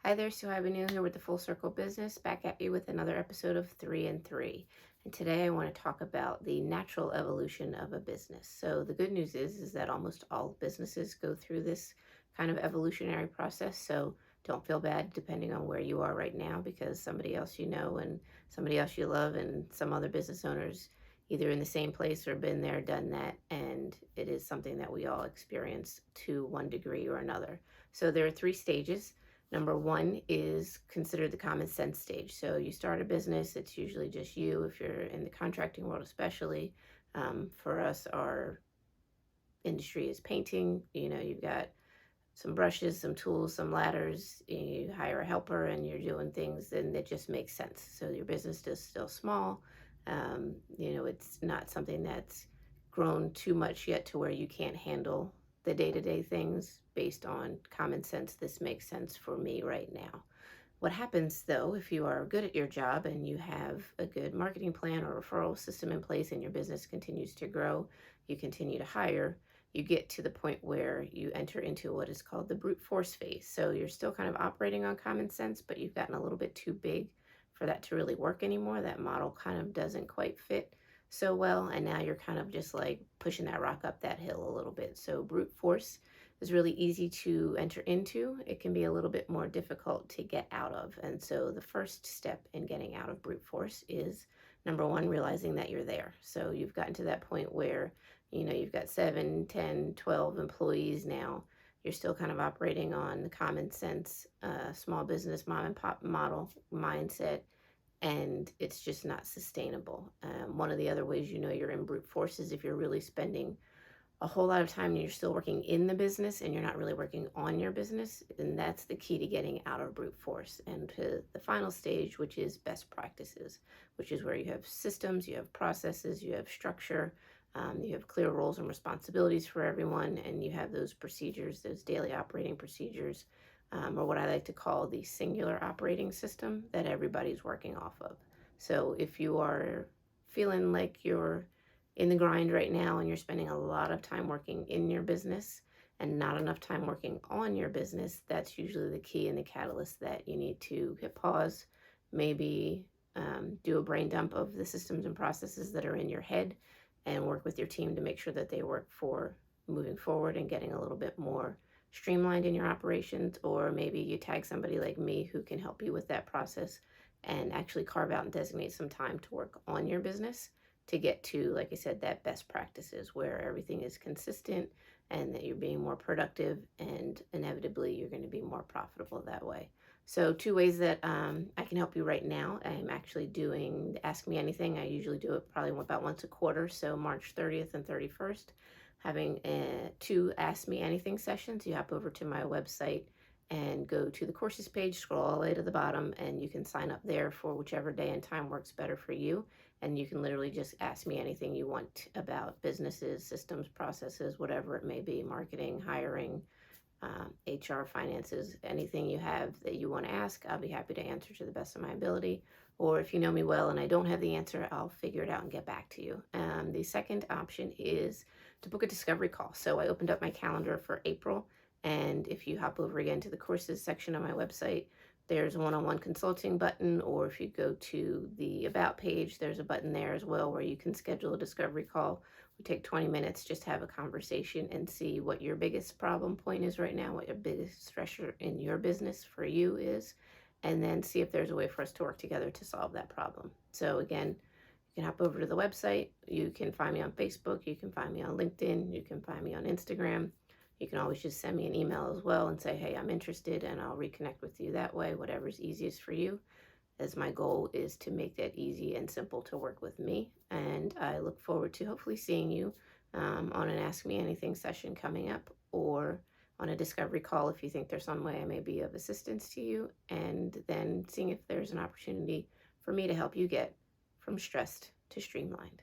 Hi there, Sue Neal here with the Full Circle Business, back at you with another episode of 3 and 3. And today I want to talk about the natural evolution of a business. So the good news is that almost all businesses go through this kind of evolutionary process. So don't feel bad depending on where you are right now, because somebody else you know and somebody else you love and some other business owners either in the same place or been there, done that, and it is something that we all experience to one degree or another. So there are 3 stages. Number one is considered the common sense stage. So you start a business, it's usually just you, if you're in the contracting world, especially. For us, our industry is painting. You've got some brushes, some tools, some ladders, you hire a helper and you're doing things, and it just makes sense. So your business is still small. It's not something that's grown too much yet to where you can't handle the day-to-day things based on common sense. This makes sense for me right now. What happens though, if you are good at your job and you have a good marketing plan or referral system in place and your business continues to grow, you continue to hire, you get to the point where you enter into what is called the brute force phase. So you're still kind of operating on common sense, but you've gotten a little bit too big for that to really work anymore. That model kind of doesn't quite fit so well. And now you're kind of just like pushing that rock up that hill a little bit. So brute force is really easy to enter into. It can be a little bit more difficult to get out of. And so the first step in getting out of brute force is number one, realizing that you're there. So you've gotten to that point where, you've got 7, 10, 12 employees now. You're still kind of operating on the common sense, small business mom and pop model mindset, and it's just not sustainable. One of the other ways you're in brute force is if you're really spending a whole lot of time and you're still working in the business and you're not really working on your business, then that's the key to getting out of brute force and to the final stage, which is best practices, which is where you have systems, you have processes, you have structure, you have clear roles and responsibilities for everyone, and you have those procedures, those daily operating procedures, or what I like to call the singular operating system that everybody's working off of. So if you are feeling like you're in the grind right now and you're spending a lot of time working in your business and not enough time working on your business, that's usually the key and the catalyst that you need to hit pause, maybe do a brain dump of the systems and processes that are in your head and work with your team to make sure that they work for moving forward and getting a little bit more streamlined in your operations. Or maybe you tag somebody like me who can help you with that process and actually carve out and designate some time to work on your business to get to, like I said, that best practices where everything is consistent and that you're being more productive, and inevitably you're going to be more profitable that way. So 2 ways that I can help you right now. I'm actually doing Ask Me Anything. I usually do it probably about once a quarter, so March 30th and 31st, having 2 Ask Me Anything sessions. You hop over to my website and go to the courses page, scroll all the way to the bottom, and you can sign up there for whichever day and time works better for you. And you can literally just ask me anything you want about businesses, systems, processes, whatever it may be, marketing, hiring, HR, finances, anything you have that you want to ask, I'll be happy to answer to the best of my ability. Or if you know me well and I don't have the answer, I'll figure it out and get back to you. The second option is to book a discovery call. So I opened up my calendar for April, and if you hop over again to the courses section of my website, there's a one-on-one consulting button, or if you go to the About page, there's a button there as well where you can schedule a discovery call. We take 20 minutes, just have a conversation and see what your biggest problem point is right now, what your biggest stressor in your business for you is, and then see if there's a way for us to work together to solve that problem. So again, you can hop over to the website. You can find me on Facebook. You can find me on LinkedIn. You can find me on Instagram. You can always just send me an email as well and say, hey, I'm interested, and I'll reconnect with you that way, whatever's easiest for you, as my goal is to make that easy and simple to work with me. And I look forward to hopefully seeing you on an Ask Me Anything session coming up, or on a discovery call if you think there's some way I may be of assistance to you, and then seeing if there's an opportunity for me to help you get from stressed to streamlined.